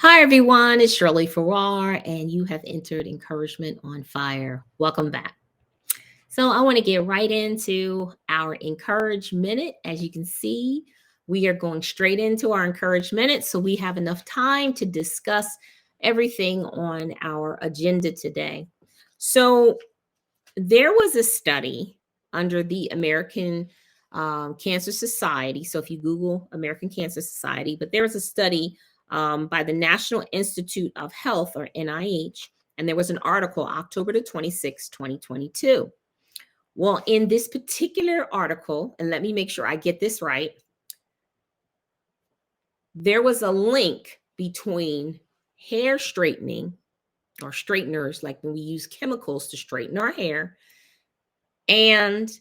Hi, everyone. It's Shirley Farrar, and you have entered Encouragement on Fire. Welcome back. So, I want to get right into our Encourage Minute. As you can see, we are going straight into our Encourage Minute, so we have enough time to discuss everything on our agenda today. So, there was a study under the American Cancer Society. So if you Google American Cancer Society, but there was a study by the National Institute of Health, or NIH, and there was an article October the 26th, 2022. Well, in this particular article, and let me make sure I get this right, there was a link between hair straightening or straighteners, like when we use chemicals to straighten our hair, and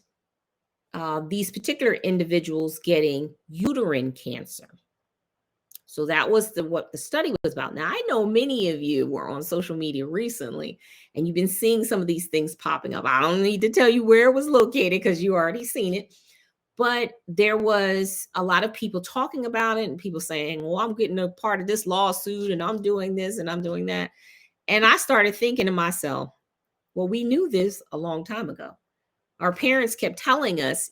these particular individuals getting uterine cancer. So that was what the study was about. Now, I know many of you were on social media recently, and you've been seeing some of these things popping up. I don't need to tell you where it was located because you already seen it. But there was a lot of people talking about it and people saying, well, I'm getting a part of this lawsuit and I'm doing this and I'm doing that. And I started thinking to myself, well, we knew this a long time ago. Our parents kept telling us,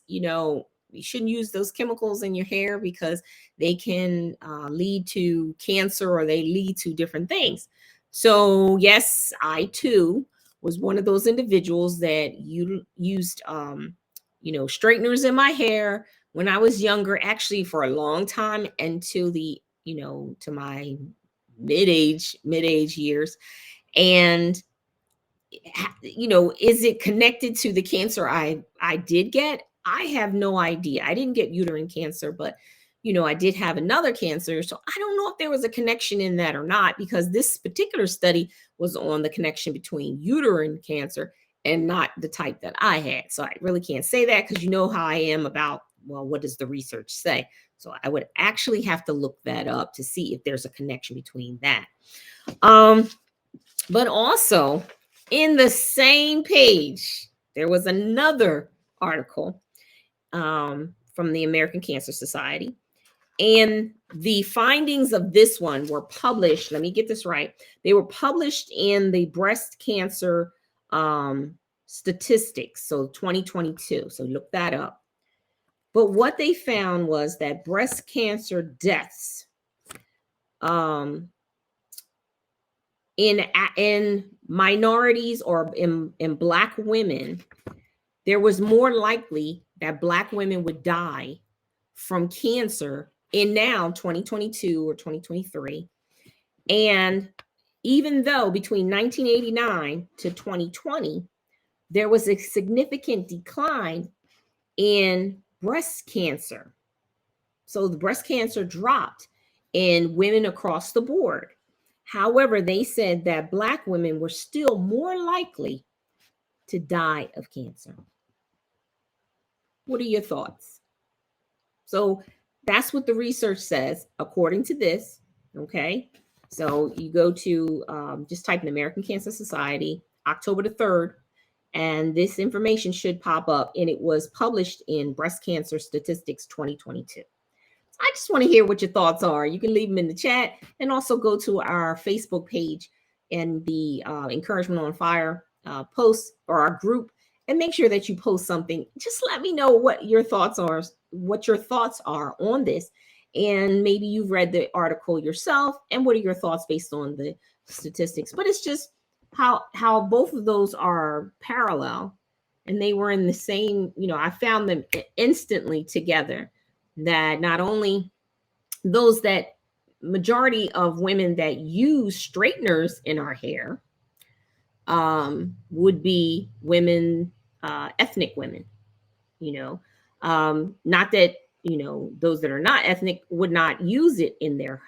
you shouldn't use those chemicals in your hair because they can lead to cancer or they lead to different things. So, yes, I too was one of those individuals that used, straighteners in my hair when I was younger, actually for a long time until to my mid-age years. And is it connected to the cancer I did get? I have no idea. I didn't get uterine cancer, but I did have another cancer. So I don't know if there was a connection in that or not, because this particular study was on the connection between uterine cancer and not the type that I had. So I really can't say that, because you know how I am about, well, what does the research say? So I would actually have to look that up to see if there's a connection between that. But also, in the same page, there was another article from the American Cancer Society. And the findings of this one were published. Let me get this right. They were published in the breast cancer statistics. So 2022. So look that up. But what they found was that breast cancer deaths in minorities or in Black women, there was more likely that Black women would die from cancer in now 2022 or 2023. And even though between 1989 to 2020, there was a significant decline in breast cancer. So the breast cancer dropped in women across the board. However, they said that Black women were still more likely to die of cancer. What are your thoughts? So that's what the research says, according to this. Okay. So you go to just type in American Cancer Society, October the 3rd, and this information should pop up. And it was published in Breast Cancer Statistics 2022. I just want to hear what your thoughts are. You can leave them in the chat, and also go to our Facebook page and the Encouragement on Fire post, or our group, and make sure that you post something. Just let me know what your thoughts are on this. And maybe you've read the article yourself, and what are your thoughts based on the statistics. But it's just how both of those are parallel, and they were in the same, I found them instantly together, that not only those that majority of women that use straighteners in our hair would be women, ethnic women, not that, those that are not ethnic would not use it in their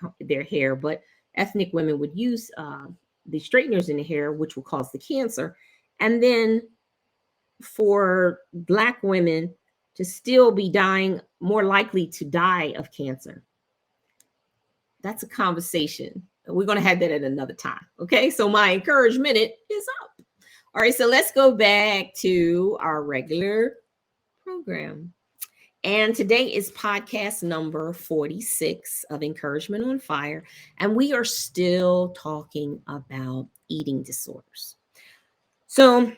hair, but ethnic women would use the straighteners in the hair, which will cause the cancer. And then for Black women to still be more likely to die of cancer. That's a conversation. We're going to have that at another time. Okay. So my encouragement is up. All right. So let's go back to our regular program. And today is podcast number 46 of Encouragement on Fire. And we are still talking about eating disorders. So,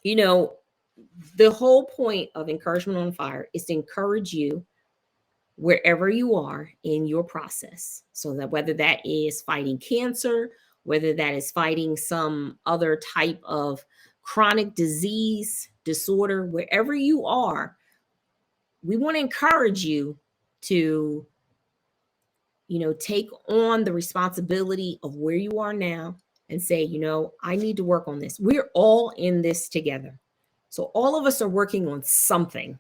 the whole point of Encouragement on Fire is to encourage you wherever you are in your process. So that whether that is fighting cancer, whether that is fighting some other type of chronic disease, disorder, wherever you are, we want to encourage you to, take on the responsibility of where you are now and say, I need to work on this. We're all in this together. So all of us are working on something.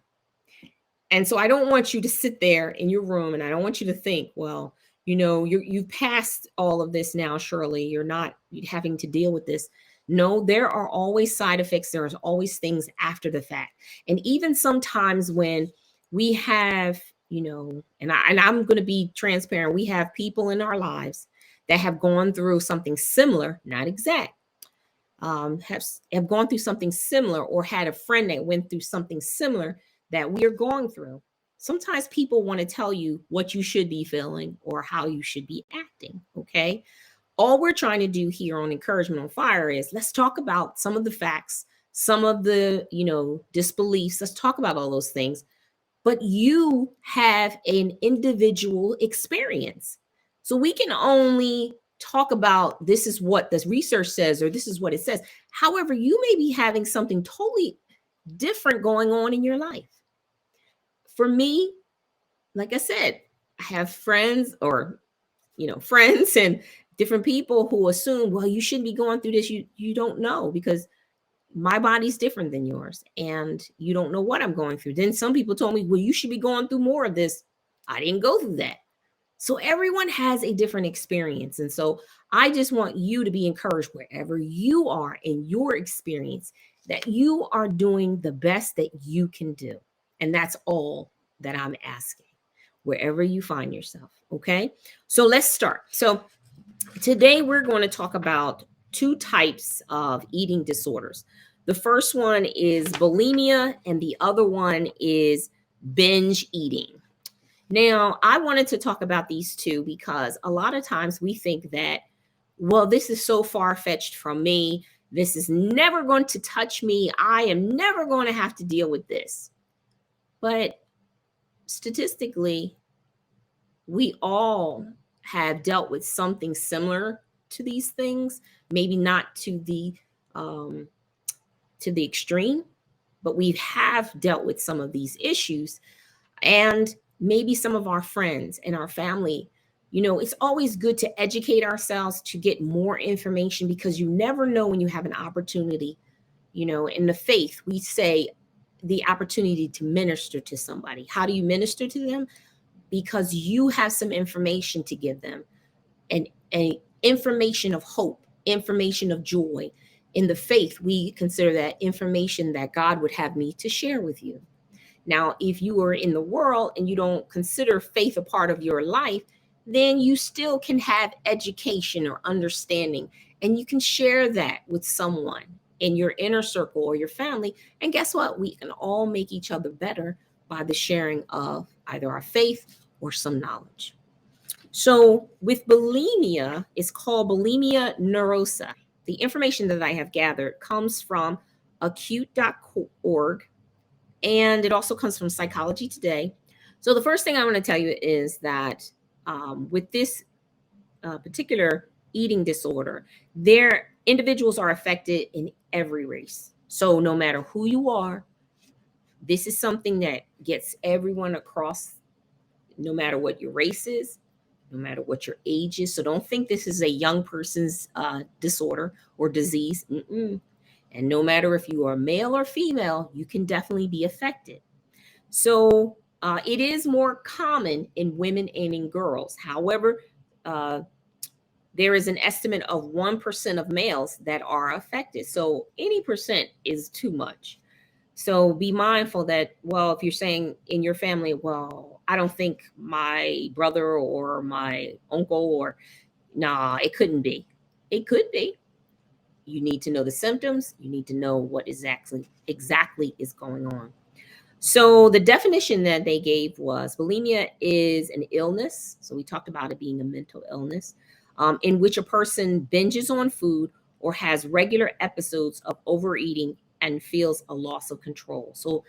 And so I don't want you to sit there in your room and I don't want you to think, well, you've passed all of this now, Shirley. You're not having to deal with this. No, there are always side effects. There's always things after the fact. And even sometimes when we have, and I'm going to be transparent, we have people in our lives that have gone through something similar, not exact, have gone through something similar or had a friend that went through something similar that we are going through. Sometimes people want to tell you what you should be feeling or how you should be acting. Okay. All we're trying to do here on Encouragement on Fire is let's talk about some of the facts, some of the, disbeliefs. Let's talk about all those things. But you have an individual experience. So we can only talk about this is what the research says or this is what it says. However, you may be having something totally different going on in your life. For me, like I said, I have friends friends and different people who assume, well, you shouldn't be going through this. You don't know because my body's different than yours and you don't know what I'm going through. Then some people told me, well, you should be going through more of this. I didn't go through that. So everyone has a different experience. And so I just want you to be encouraged wherever you are in your experience that you are doing the best that you can do. And that's all that I'm asking, wherever you find yourself. Okay. So let's start. So today we're going to talk about two types of eating disorders. The first one is bulimia, and the other one is binge eating. Now, I wanted to talk about these two because a lot of times we think that, well, this is so far-fetched from me. This is never going to touch me. I am never going to have to deal with this. But statistically, we all have dealt with something similar to these things, maybe not to the extreme, but we have dealt with some of these issues. And maybe some of our friends and our family, it's always good to educate ourselves to get more information because you never know when you have an opportunity. In the faith, we say the opportunity to minister to somebody. How do you minister to them? Because you have some information to give them, and information of hope, information of joy. In the faith, we consider that information that God would have me to share with you. Now, if you are in the world and you don't consider faith a part of your life, then you still can have education or understanding, and you can share that with someone in your inner circle or your family. And guess what? We can all make each other better by the sharing of either our faith or some knowledge. So with bulimia, it's called bulimia nervosa. The information that I have gathered comes from acute.org, and it also comes from Psychology Today. So the first thing I want to tell you is that with this particular eating disorder, their individuals are affected in every race. So no matter who you are, this is something that gets everyone across, no matter what your race is, no matter what your age is. So don't think this is a young person's disorder or disease. Mm-mm. And no matter if you are male or female, you can definitely be affected. So it is more common in women and in girls. However, there is an estimate of 1% of males that are affected. So any percent is too much. So be mindful that, well, if you're saying in your family, well, I don't think my brother or my uncle or nah, it couldn't be. It could be. You need to know the symptoms. You need to know what exactly is going on. So the definition that they gave was bulimia is an illness. So we talked about it being a mental illness, in which a person binges on food or has regular episodes of overeating and feels a loss of control. So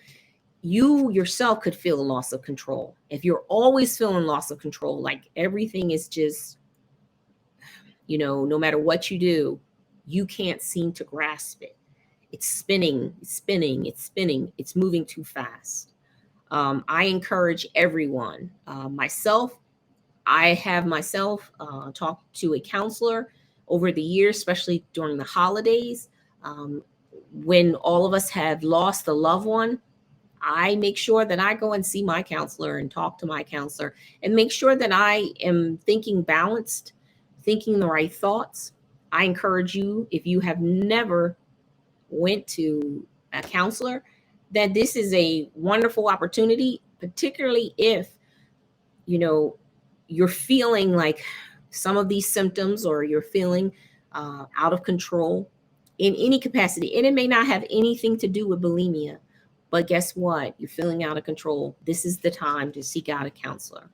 you yourself could feel a loss of control. If you're always feeling loss of control, like everything is just, no matter what you do, you can't seem to grasp it. It's spinning, it's spinning, it's spinning, it's moving too fast. I encourage everyone, I have myself talked to a counselor over the years, especially during the holidays. When all of us have lost a loved one, I make sure that I go and see my counselor and talk to my counselor and make sure that I am thinking balanced, thinking the right thoughts. I encourage you, if you have never went to a counselor, that this is a wonderful opportunity, particularly if, you're feeling like some of these symptoms, or you're feeling out of control in any capacity. And it may not have anything to do with bulimia, but guess what? You're feeling out of control. This is the time to seek out a counselor.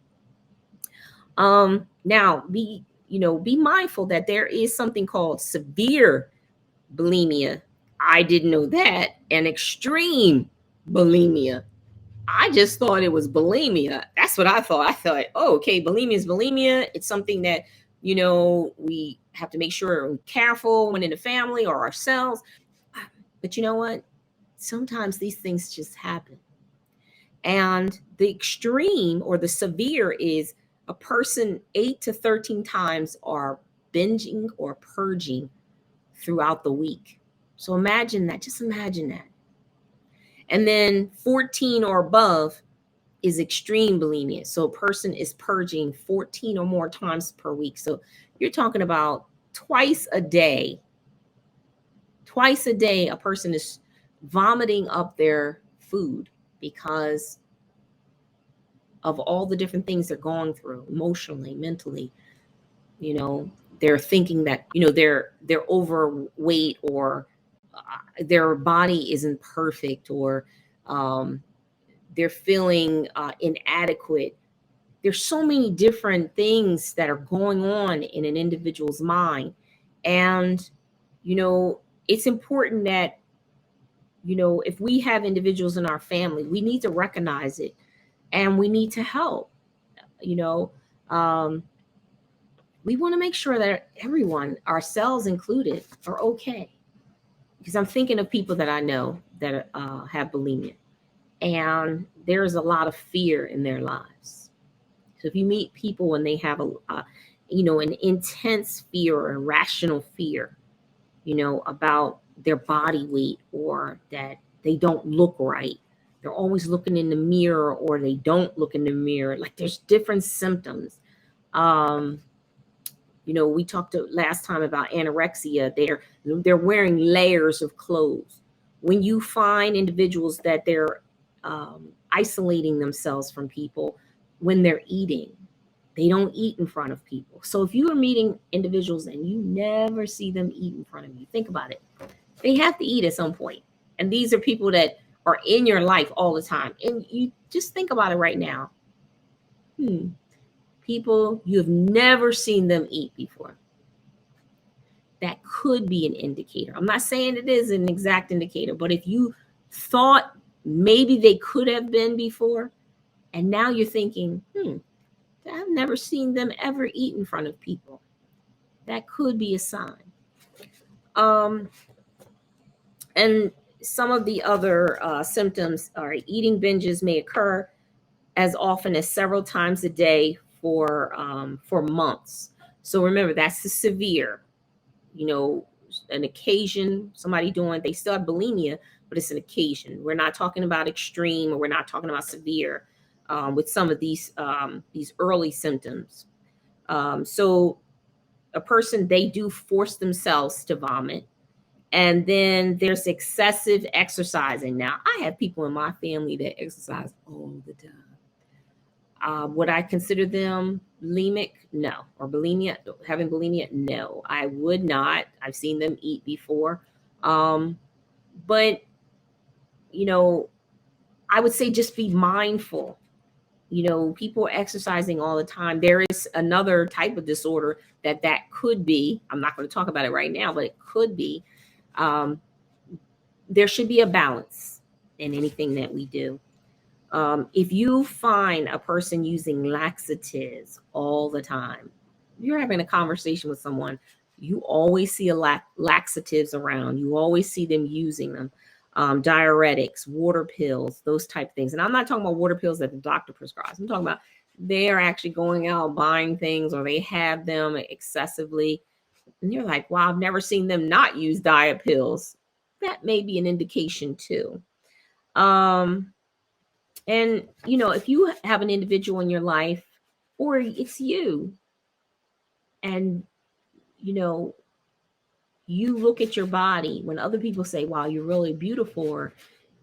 Now be mindful that there is something called severe bulimia. I didn't know that. And extreme bulimia. I just thought it was bulimia. That's what I thought. I thought, oh, okay, bulimia is bulimia. It's something that, we have to make sure we're careful when in the family or ourselves. But you know what? Sometimes these things just happen. And the extreme or the severe is a person 8 to 13 times are binging or purging throughout the week. So imagine that. Just imagine that. And then 14 or above is extreme bulimia. So a person is purging 14 or more times per week. So you're talking about twice a day. Twice a day, a person is vomiting up their food because of all the different things they're going through emotionally, mentally. They're thinking that, they're overweight, or their body isn't perfect, or they're feeling inadequate. There's so many different things that are going on in an individual's mind. And, it's important that, if we have individuals in our family, we need to recognize it and we need to help. We want to make sure that everyone, ourselves included, are okay. Because I'm thinking of people that I know that have bulimia, and there's a lot of fear in their lives. So if you meet people and they have an intense fear or irrational fear, about their body weight, or that they don't look right, they're always looking in the mirror, or they don't look in the mirror. Like, there's different symptoms. We talked last time about anorexia. They're wearing layers of clothes. When you find individuals that they're isolating themselves from people when they're eating, they don't eat in front of people. So if you are meeting individuals and you never see them eat in front of you, think about it. They have to eat at some point. And these are people that are in your life all the time. And you just think about it right now. People, you have never seen them eat before. That could be an indicator. I'm not saying it is an exact indicator, but if you thought maybe they could have been before, and now you're thinking, I've never seen them ever eat in front of people, that could be a sign. And some of the other symptoms are eating binges may occur as often as several times a day for months. So remember, that's the severe. An occasion, somebody they still have bulimia, but it's an occasion. We're not talking about extreme, or we're not talking about severe with some of these early symptoms. So a person, they do force themselves to vomit. And then there's excessive exercising. Now, I have people in my family that exercise all the time. Would I consider them bulimic? No. Or bulimia, having bulimia? No, I would not. I've seen them eat before. But, I would say just be mindful. People are exercising all the time. There is another type of disorder that could be. I'm not going to talk about it right now, but it could be. Um, there should be a balance in anything that we do. If you find a person using laxatives all the time, you're having a conversation with someone, you always see laxatives around. You always see them using them. Diuretics, water pills, those type of things. And I'm not talking about water pills that the doctor prescribes. I'm talking about they are actually going out buying things, or they have them excessively. And you're like, wow, I've never seen them not use diet pills. That may be an indication too. Um, and, if you have an individual in your life, or it's you, and, you know, you look at your body when other people say, wow, you're really beautiful, or,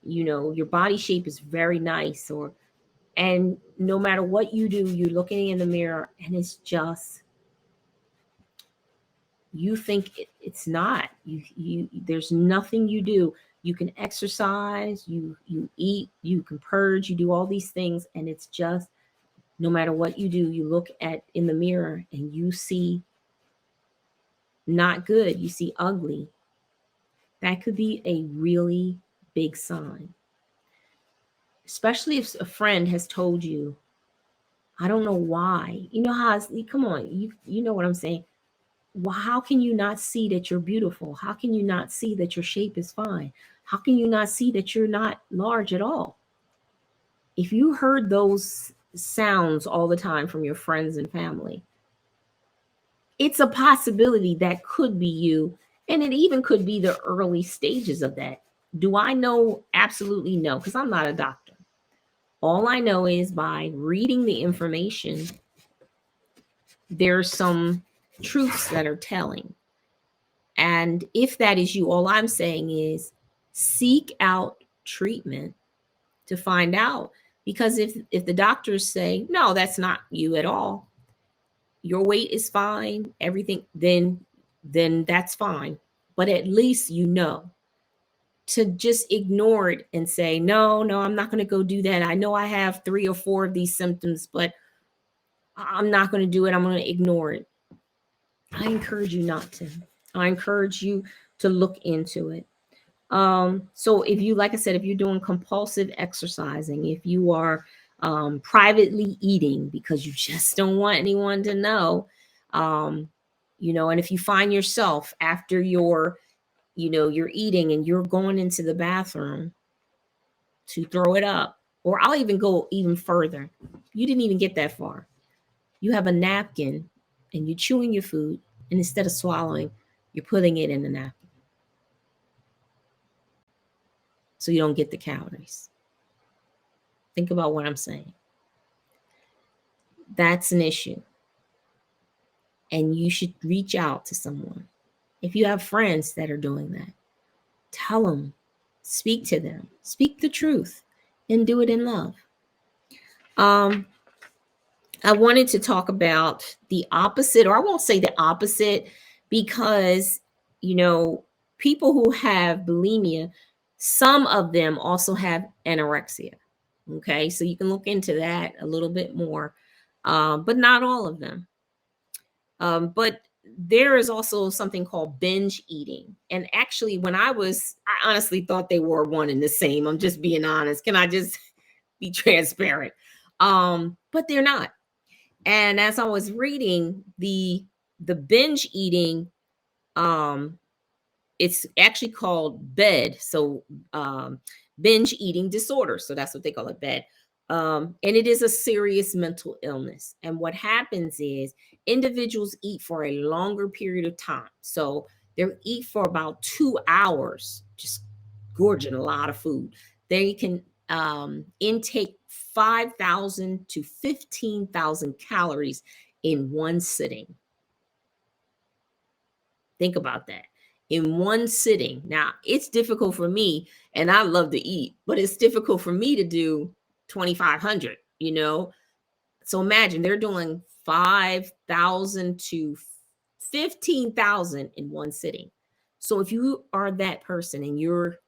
your body shape is very nice, and no matter what you do, you're looking in the mirror and it's just, you think it's not, there's nothing you do. You can exercise, you eat, you can purge, you do all these things, and it's just, no matter what you do, you look at in the mirror and you see not good, you see ugly. That could be a really big sign. Especially if a friend has told you, I don't know why. You know how come on, you know what I'm saying. Well, how can you not see that you're beautiful? How can you not see that your shape is fine? How can you not see that you're not large at all? If you heard those sounds all the time from your friends and family, it's a possibility that could be you. And it even could be the early stages of that. Do I know? Absolutely no, because I'm not a doctor. All I know is by reading the information, there's some truths that are telling. And if that is you, all I'm saying is seek out treatment to find out. Because if the doctors say, no, that's not you at all, your weight is fine, everything, then that's fine. But at least to just ignore it and say, no, I'm not going to go do that. I know I have 3 or 4 of these symptoms, but I'm not going to do it. I'm going to ignore it. I encourage you not to. I encourage you to look into it. So if you, like I said, if you're doing compulsive exercising, if you are privately eating because you just don't want anyone to know, and if you find yourself after you're eating and you're going into the bathroom to throw it up, or I'll even go even further. You didn't even get that far. You have a napkin and you're chewing your food, and instead of swallowing, you're putting it in the napkin so you don't get the calories. Think about what I'm saying. That's an issue. And you should reach out to someone. If you have friends that are doing that, tell them, speak to them, speak the truth, and do it in love. I wanted to talk about the opposite, or I won't say the opposite, because, people who have bulimia, some of them also have anorexia. Okay, so you can look into that a little bit more, but not all of them. But there is also something called binge eating. And actually, I honestly thought they were one and the same. I'm just being honest. Can I just be transparent? But they're not. And as I was reading the binge eating, it's actually called BED. So binge eating disorder. So that's what they call it, BED. And it is a serious mental illness. And what happens is individuals eat for a longer period of time. So they eat for about 2 hours, just gorging a lot of food. They can intake 5,000 to 15,000 calories in one sitting. Think about that. In one sitting. Now, it's difficult for me, and I love to eat, but it's difficult for me to do 2,500, So imagine they're doing 5,000 to 15,000 in one sitting. So if you are that person and you're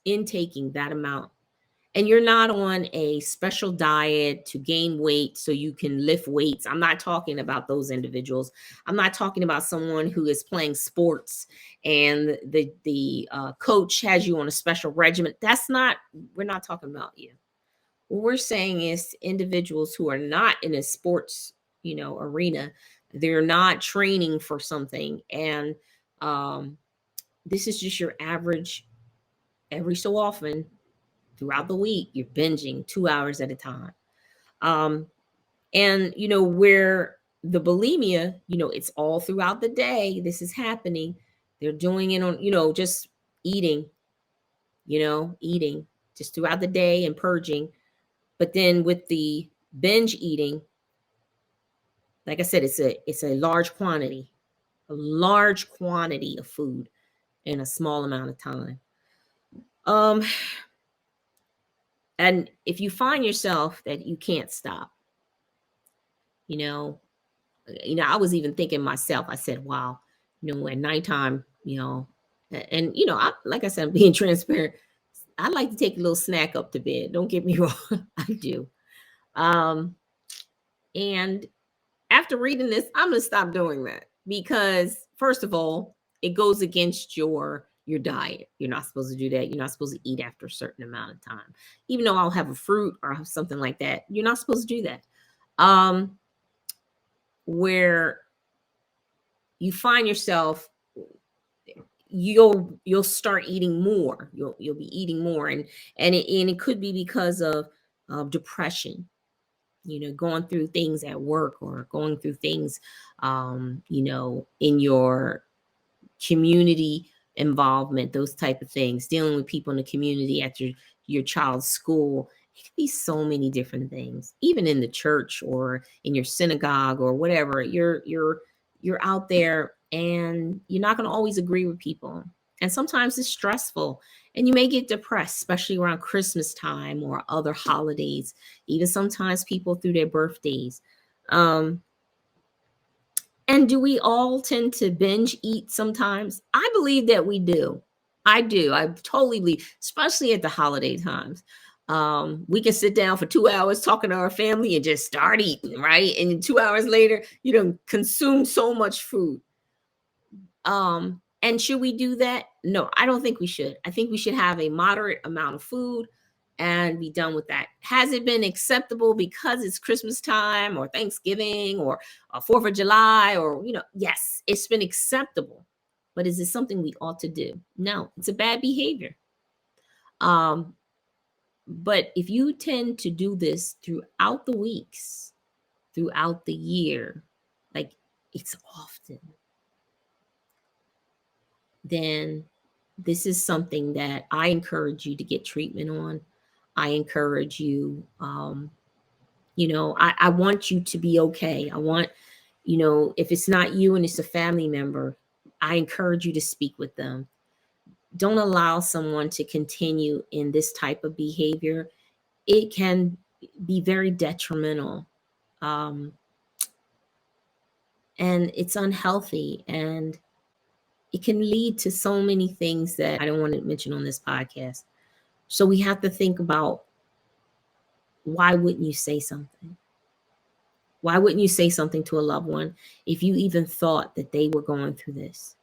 intaking that amount, and you're not on a special diet to gain weight so you can lift weights. I'm not talking about those individuals. I'm not talking about someone who is playing sports and the coach has you on a special regimen. We're not talking about you. What we're saying is individuals who are not in a sports, arena, they're not training for something. And this is just your average. Every so often throughout the week, you're binging 2 hours at a time. And where the bulimia, it's all throughout the day. This is happening. They're doing it on, just eating, eating just throughout the day and purging. But then with the binge eating, like I said, it's a large quantity of food in a small amount of time. And if you find yourself that you can't stop, I was even thinking myself, I said, wow, at nighttime, and like I said, I'm being transparent. I like to take a little snack up to bed. Don't get me wrong. I do. And after reading this, I'm going to stop doing that because first of all, it goes against your diet. You're not supposed to do that. You're not supposed to eat after a certain amount of time. Even though I'll have a fruit or have something like that, you're not supposed to do that. Where you find yourself, you'll start eating more. You'll be eating more, and it could be because of depression. Going through things at work or going through things, in your community involvement, those type of things, dealing with people in the community at your child's school. It could be so many different things, even in the church or in your synagogue or whatever. You're out there and you're not going to always agree with people. And sometimes it's stressful and you may get depressed, especially around Christmas time or other holidays, even sometimes people through their birthdays. And do we all tend to binge eat sometimes? I believe that we do. I do. I totally believe, especially at the holiday times. We can sit down for 2 hours talking to our family and just start eating, right? And 2 hours later, you don't consume so much food. And should we do that? No, I don't think we should. I think we should have a moderate amount of food and be done with that. Has it been acceptable because it's Christmas time or Thanksgiving or 4th of July or, yes, it's been acceptable. But is it something we ought to do? No, it's a bad behavior. But if you tend to do this throughout the weeks, throughout the year, like it's often, then this is something that I encourage you to get treatment on. I encourage you, I want you to be okay. I want, if it's not you and it's a family member, I encourage you to speak with them. Don't allow someone to continue in this type of behavior. It can be very detrimental. And it's unhealthy, and it can lead to so many things that I don't want to mention on this podcast. So we have to think about, why wouldn't you say something? Why wouldn't you say something to a loved one if you even thought that they were going through this?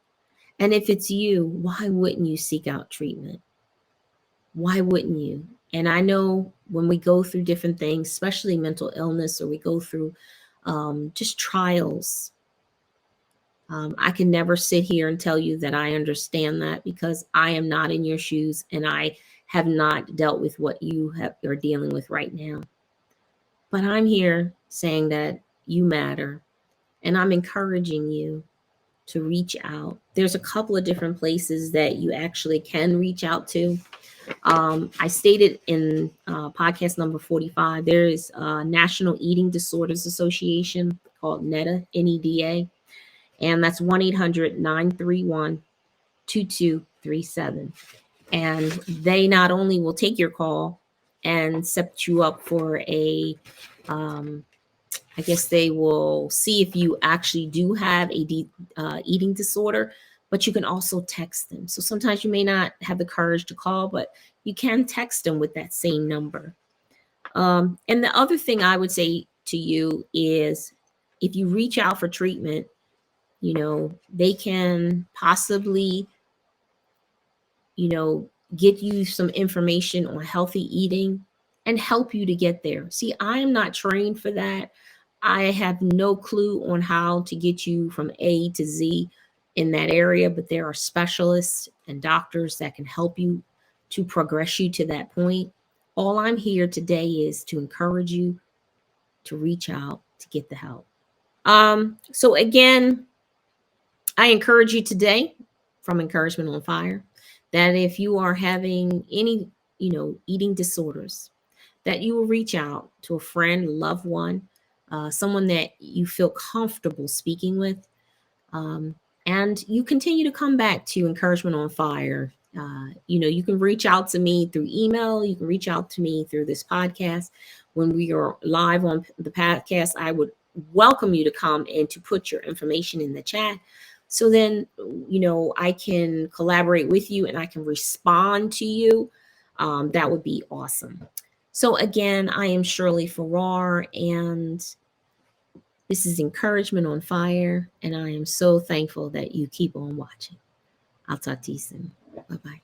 And if it's you, why wouldn't you seek out treatment? Why wouldn't you? And I know when we go through different things, especially mental illness, or we go through just trials, I can never sit here and tell you that I understand that, because I am not in your shoes and I have not dealt with what you are dealing with right now. But I'm here saying that you matter, and I'm encouraging you to reach out. There's a couple of different places that you actually can reach out to. I stated in podcast number 45, there is a National Eating Disorders Association called NEDA, NEDA, and that's 1-800-931-2237. And they not only will take your call and set you up for a, I guess they will see if you actually do have a eating disorder, but you can also text them. So sometimes you may not have the courage to call, but you can text them with that same number. And the other thing I would say to you is if you reach out for treatment, they can possibly, get you some information on healthy eating and help you to get there. See, I am not trained for that. I have no clue on how to get you from A to Z in that area, but there are specialists and doctors that can help you to progress you to that point. All I'm here today is to encourage you to reach out to get the help. So again, I encourage you today from Encouragement on Fire that if you are having any, eating disorders, that you will reach out to a friend, loved one, someone that you feel comfortable speaking with. And you continue to come back to Encouragement on Fire. You can reach out to me through email. You can reach out to me through this podcast. When we are live on the podcast, I would welcome you to come and to put your information in the chat. So then, I can collaborate with you and I can respond to you. That would be awesome. So again, I am Shirley Farrar, and this is Encouragement on Fire, and I am so thankful that you keep on watching. I'll talk to you soon. Bye-bye.